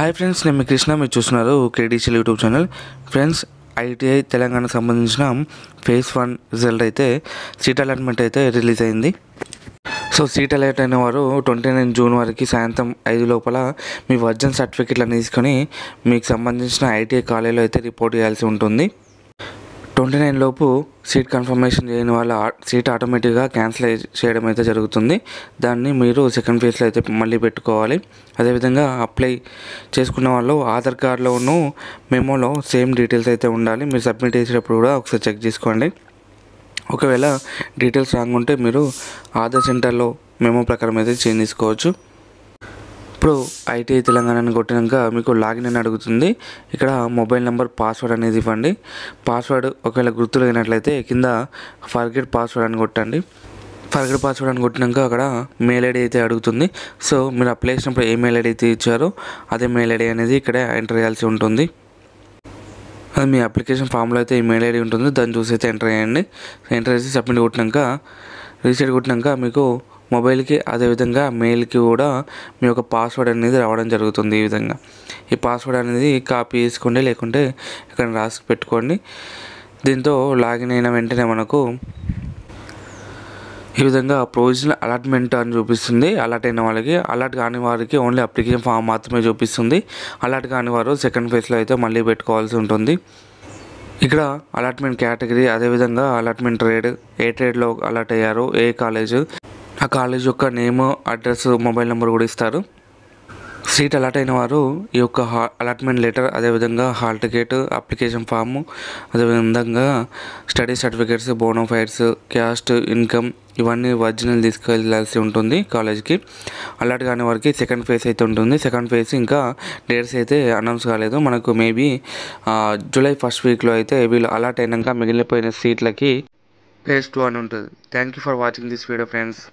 Hi friends, నేను మీ కృష్ణ. మీరు చూస్తున్నారు కేడీసీఎల్ యూట్యూబ్ ఛానల్. ఫ్రెండ్స్, ఐటీఐ తెలంగాణకు సంబంధించిన ఫేజ్ 1 రిజల్ట్ అయితే సీట్ అలాట్మెంట్ అయితే రిలీజ్ అయింది. సో సీట్ అలాట్ అయిన వారు 29 జూన్ వరకు సాయంత్రం 5 లోపల మీ ఒరిజినల్ సర్టిఫికెట్లను తీసుకొని మీకు సంబంధించిన ఐటీఐ కాలేజీలో అయితే రిపోర్ట్ చేయాల్సి ఉంటుంది. 29 లోపు సీట్ కన్ఫర్మేషన్ చేయని వాళ్ళ సీట్ ఆటోమేటిక్గా క్యాన్సిల్ చేయడం అయితే జరుగుతుంది. దాన్ని మీరు సెకండ్ ఫేజ్లో అయితే మళ్ళీ పెట్టుకోవాలి. అదేవిధంగా అప్లై చేసుకున్న వాళ్ళు ఆధార్ కార్డులోను మెమోలో సేమ్ డీటెయిల్స్ అయితే ఉండాలి. మీరు సబ్మిట్ చేసేటప్పుడు కూడా ఒకసారి చెక్ చేసుకోండి. ఒకవేళ డీటెయిల్స్ రాంగ్ ఉంటే మీరు ఆధార్ సెంటర్లో మెమో ప్రకారం అయితే చేంజ్ చేసుకోవచ్చు. ఇప్పుడు ఐటీఐ తెలంగాణని కొట్టినాక మీకు లాగిన్ అని అడుగుతుంది. ఇక్కడ మొబైల్ నెంబర్, పాస్వర్డ్ అనేది ఇవ్వండి. పాస్వర్డ్ ఒకవేళ గుర్తులేనట్లయితే కింద ఫర్గెట్ పాస్వర్డ్ అని కొట్టండి. ఫర్గెట్ పాస్వర్డ్ అని కొట్టినాక అక్కడ మెయిల్ ఐడి అయితే అడుగుతుంది. సో మీరు అప్లై చేసినప్పుడు ఏ మెయిల్ ఐడి అయితే ఇచ్చారో అదే మెయిల్ ఐడి అనేది ఇక్కడ ఎంటర్ చేయాల్సి ఉంటుంది. అది మీ అప్లికేషన్ ఫామ్లో అయితే ఈ మెయిల్ ఐడి ఉంటుంది. దాన్ని చూసి అయితే ఎంటర్ చేయండి. ఎంటర్ చేసి సబ్మిట్ కొట్టినాక రీసెట్ కొట్టినాక మీకు మొబైల్కి అదేవిధంగా మెయిల్కి కూడా మీ యొక్క పాస్వర్డ్ అనేది రావడం జరుగుతుంది. ఈ విధంగా ఈ పాస్వర్డ్ అనేది కాపీ చేసుకోండి, లేకుంటే ఇక్కడ రాసి పెట్టుకోండి. దీంతో లాగిన్ అయిన వెంటనే మనకు ఈ విధంగా ప్రొవిజనల్ అలాట్మెంట్ అని చూపిస్తుంది. అలాట్ అయిన వాళ్ళకి. అలాట్ కాని వారికి ఓన్లీ అప్లికేషన్ ఫామ్ మాత్రమే చూపిస్తుంది. అలాట్ కాని వారు సెకండ్ ఫేజ్లో అయితే మళ్ళీ పెట్టుకోవాల్సి ఉంటుంది. ఇక్కడ అలాట్మెంట్ కేటగిరీ, అదేవిధంగా అలాట్మెంట్ ట్రేడ్, ఏ ట్రేడ్లో అలాట్ అయ్యారో, ఏ కాలేజ్, ఆ కాలేజ్ యొక్క నేమ్, అడ్రస్, మొబైల్ నెంబర్ కూడా ఇస్తారు. సీట్ అలాట్ అయిన వారు ఈ యొక్క అలాట్మెంట్ లెటర్, అదేవిధంగా హాల్ టికెట్, అప్లికేషన్ ఫాము, అదేవిధంగా study certificates, bona fides, caste, income ఇవన్నీ ఒరిజినల్ తీసుకెళ్ళాల్సి ఉంటుంది కాలేజ్కి. అలాట్ కాని వారికి సెకండ్ ఫేజ్ అయితే ఉంటుంది. సెకండ్ ఫేజ్ ఇంకా డేట్స్ అయితే అనౌన్స్ కాలేదు. మనకు మేబీ జూలై 1st వీక్లో అయితే వీళ్ళు అలాట్ అయినాక మిగిలిపోయిన సీట్లకి ఫేజ్ 2 అని ఉంటుంది. Thank you for watching this video friends.